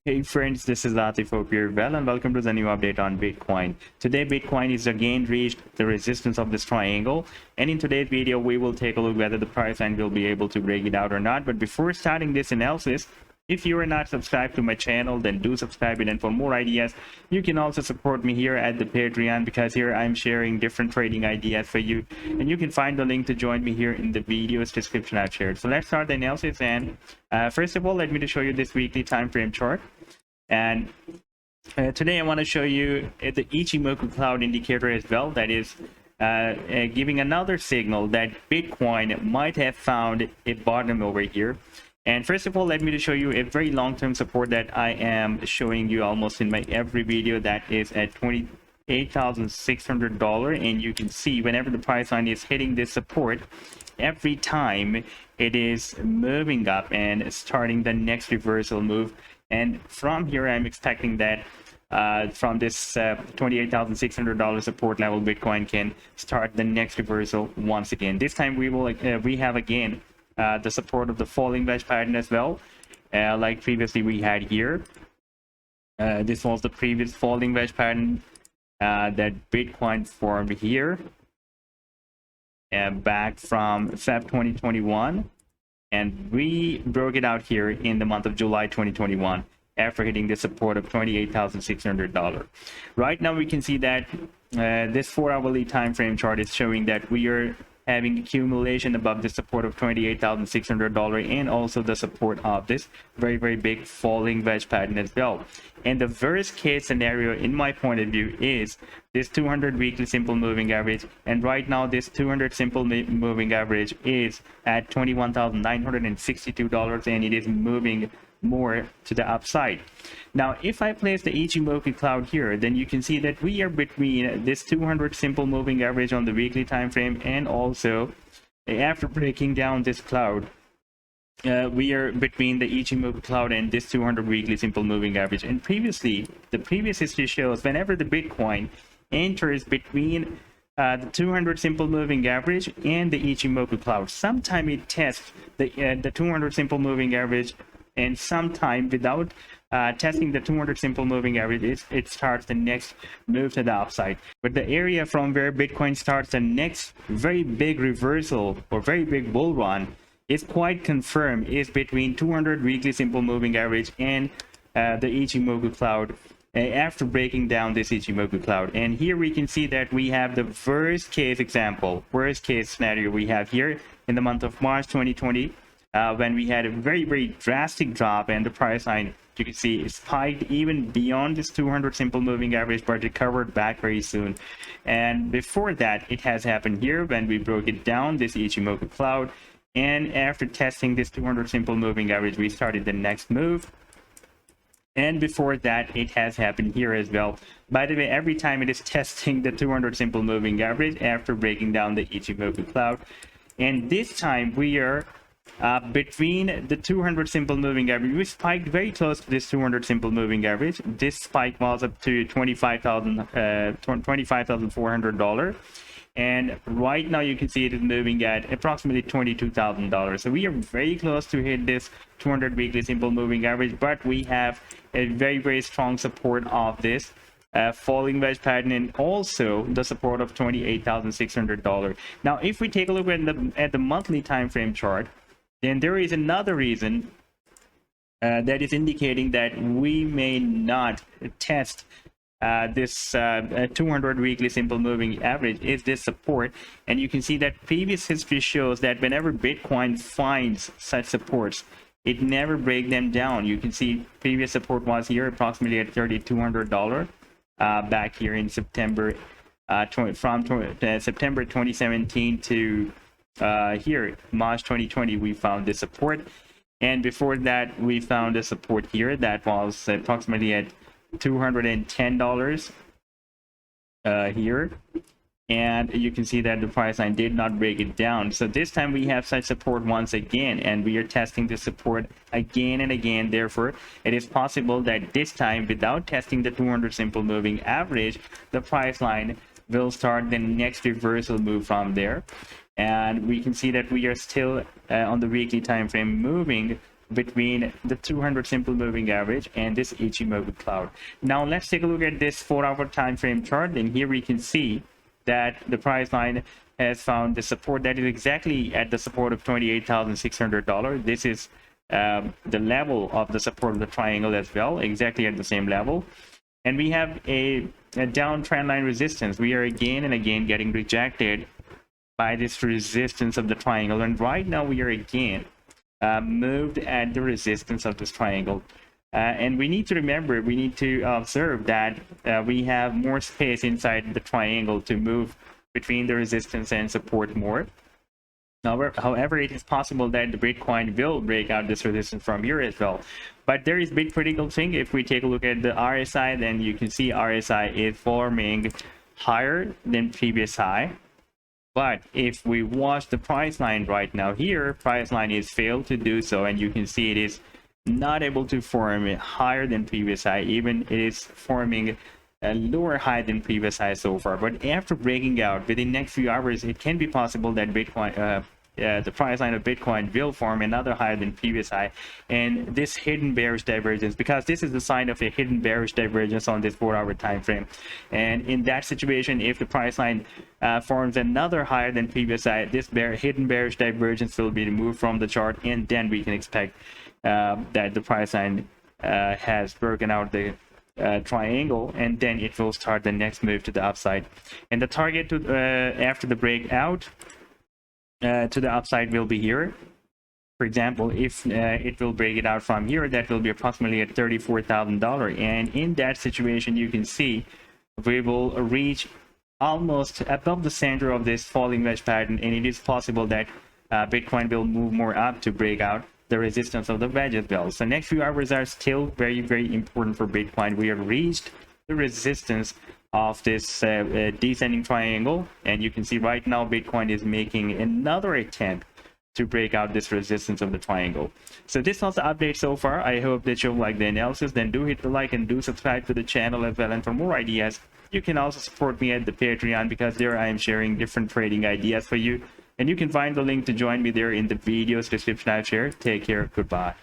Hey friends, this is Latif. Hope you're well and welcome to the new update on Bitcoin. Today Bitcoin is again reached the resistance of this triangle, and in today's video we will take a look whether the price line will be able to break it out or not. But before starting this analysis, if you are not subscribed to my channel, then do subscribe it, and for more ideas you can also support me here at the Patreon, because here I'm sharing different trading ideas for you, and you can find the link to join me here in the video's description I've shared. So let's start the analysis, and first of all let me to show you this weekly time frame chart. And today I want to show you the Ichimoku cloud indicator as well, that is giving another signal that Bitcoin might have found a bottom over here. And first of all, let me to show you a very long-term support that I am showing you almost in my every video, that is at $28,600. And you can see whenever the price line is hitting this support, every time it is moving up and starting the next reversal move. And from here, I'm expecting that from this $28,600 support level, Bitcoin can start the next reversal once again. This time we have again the support of the falling wedge pattern as well, like previously we had here. This was the previous falling wedge pattern that Bitcoin formed here back from Feb 2021. And we broke it out here in the month of July 2021 after hitting the support of $28,600. Right now we can see that this 4-hourly time frame chart is showing that we are having accumulation above the support of $28,600 and also the support of this very big falling wedge pattern as well. And the worst case scenario in my point of view is this 200 weekly simple moving average, and right now this 200 simple moving average is at $21,962, and it is moving more to the upside. Now if I place the Ichimoku cloud here, then you can see that we are between this 200 simple moving average on the weekly time frame, and also after breaking down this cloud, we are between the Ichimoku cloud and this 200 weekly simple moving average. And previously, the previous history shows whenever the Bitcoin enters between the 200 simple moving average and the Ichimoku cloud, sometime it tests the 200 simple moving average, and sometime without testing the 200 simple moving average, it starts the next move to the upside. But the area from where Bitcoin starts the next very big reversal or very big bull run is quite confirmed, is between 200 weekly simple moving average and the Ichimoku cloud, after breaking down this Ichimoku cloud. And here we can see that we have the worst case scenario we have here in the month of March 2020, when we had a very drastic drop, and the price line, you can see, it spiked even beyond this 200 simple moving average, but recovered back very soon. And before that, it has happened here when we broke it down, this Ichimoku cloud, and after testing this 200 simple moving average, we started the next move. And before that, it has happened here as well. By the way, every time it is testing the 200 simple moving average after breaking down the Ichimoku cloud. And this time we are between the 200 simple moving average. We spiked very close to this 200 simple moving average. This spike was up to $25,400. And right now you can see it is moving at approximately $22,000. So we are very close to hit this 200 weekly simple moving average, but we have a very strong support of this falling wedge pattern, and also the support of $28,600. Now if we take a look at the monthly time frame chart, then there is another reason that is indicating that we may not test this 200 weekly simple moving average, is this support. And you can see that previous history shows that whenever Bitcoin finds such supports, it never breaks them down. You can see previous support was here approximately at $3,200 back here in September, from September 2017 to here March 2020 we found this support. And before that we found a support here that was approximately at $210 here, and you can see that the price line did not break it down. So this time we have such support once again, and we are testing the support again and again. Therefore it is possible that this time, without testing the 200 simple moving average, the price line will start the next reversal move from there. And we can see that we are still on the weekly time frame moving between the 200 simple moving average and this Ichimoku cloud. Now let's take a look at this 4-hour time frame chart, and here we can see that the price line has found the support that is exactly at the support of $28,600. This is the level of the support of the triangle as well, exactly at the same level. And we have a down trend line resistance. We are again and again getting rejected by this resistance of the triangle, and right now we are again moved at the resistance of this triangle. And we need to remember, we need to observe that we have more space inside the triangle to move between the resistance and support more. However, it is possible that the Bitcoin will break out this resistance from here as well. But there is a big critical thing. If we take a look at the RSI, then you can see RSI is forming higher than previous high. But if we watch the price line right now here, price line is failed to do so, and you can see it is not able to form a higher than previous high. Even it is forming a lower high than previous high so far. But after breaking out within next few hours, it can be possible that Bitcoin the price line of Bitcoin will form another higher than previous high, and this hidden bearish divergence, because this is the sign of a hidden bearish divergence on this 4-hour time frame. And in that situation, if the price line forms another higher than previous high, this hidden bearish divergence will be removed from the chart, and then we can expect that the price line has broken out the triangle, and then it will start the next move to the upside. And the target to after the breakout to the upside will be here. For example, if it will break it out from here, that will be approximately at $34,000. And in that situation, you can see we will reach almost above the center of this falling wedge pattern, and it is possible that Bitcoin will move more up to break out the resistance of the wedge as well. So next few hours are still very, very important for Bitcoin. We have reached the resistance of this descending triangle, and you can see right now Bitcoin is making another attempt to break out this resistance of the triangle. So this was the update so far. I hope that you like the analysis. Then do hit the like and do subscribe to the channel as well. And for more ideas, you can also support me at the Patreon, because there I am sharing different trading ideas for you, and you can find the link to join me there in the video's description I've shared. Take care. Goodbye.